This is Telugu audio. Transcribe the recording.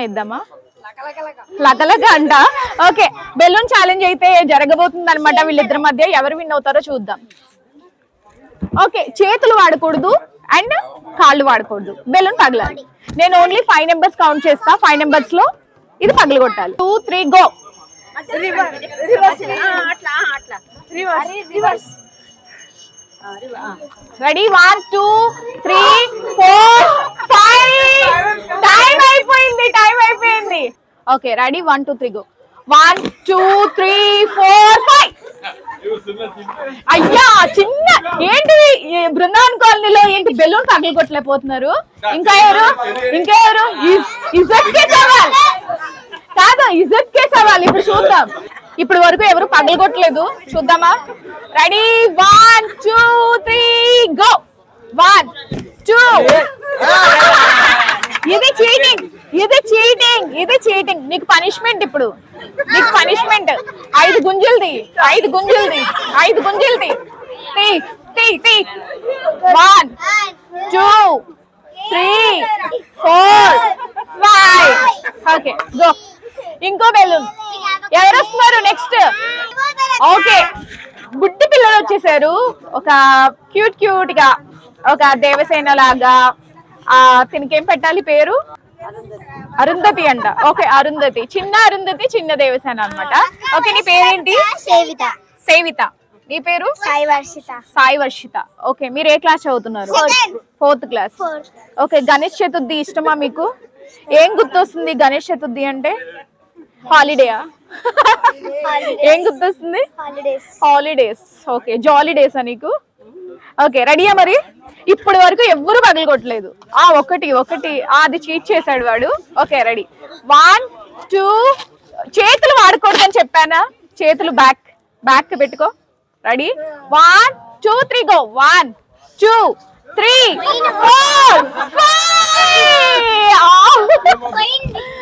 ఇద్దామా? లకలక అంట. ఓకే, బెలూన్ ఛాలెంజ్ అయితే జరగబోతుంది అనమాట వీళ్ళిద్దరి మధ్య. ఎవరు విన్ అవుతారో చూద్దాం. ఓకే, చేతులు వాడకూడదు అండ్ కాళ్ళు వాడకూడదు. బెలూన్ పగలాలి. నేను ఓన్లీ 5 నెంబర్స్ కౌంట్ చేస్తా. 5 నెంబర్స్ లో ఇది పగలు కొట్టాలి. 2 3 గో. రెడీ? 1 2 3 4 5. టైం అయిపోయింది. Okay, ready? 1 2 3 గో. 1 2 3 4 5. అయ్యా, చిన్న ఏంటిది బృందావన్ కాలనీలో ఏంటి బెలూన్ పగలు కొట్టలేకపోతున్నారు? ఇంకా ఎవరు? ఇజ్జత్ కే సవాల్ కాదు, ఇజ్జత్ కే సవాల్. ఇప్పుడు చూద్దాం. ఇప్పుడు వరకు ఎవరు పగలు కొట్టలేదు, చూద్దామా? రెడీ? 1 2 3 గో. 1 2. ఇది చీటింగ్. నీకు పనిష్మెంట్. ఇప్పుడు నీకు పనిష్మెంట్. 5 గుంజులది. 1 2 3 4 5. Okay, go. ఇంకో బెలూన్. ఎవరు వస్తున్నారు నెక్స్ట్? ఓకే, బుడ్డి పిల్లలు వచ్చేసారు. ఒక క్యూట్ గా, ఒక దేవసేన లాగా. తినకేం పెట్టాలి పేరు? అరుంధతి అంట. ఓకే, అరుంధతి, చిన్న దేవసేన అన్నమాట. ఓకే, నీ పేరేంటి? సేవిత. నీ పేరు? సాయి వర్షిత. ఓకే, మీరు ఏ క్లాస్ చదువుతున్నారు? 4th class. Okay, Ganesh Chaturthi ఇష్టమా మీకు? ఏం గుర్తొస్తుంది గణేష్ చతుర్థి అంటే? హాలిడేయా? ఏం గుర్తొస్తుంది? హాలిడేస్. ఓకే, జాలీ డేసా నీకు? ఓకే, రెడీయా మరి? ఇప్పటి వరకు ఎవ్వరు పగలు కొట్టలేదు. ఒకటి అది చీట్ చేశాడు వాడు. Okay, ready? 1 2. చేతులు వాడకూడదని చెప్పానా? చేతులు బ్యాక్ పెట్టుకో. రెడీ? 1 2 3 గో. 1 2 3 4 5.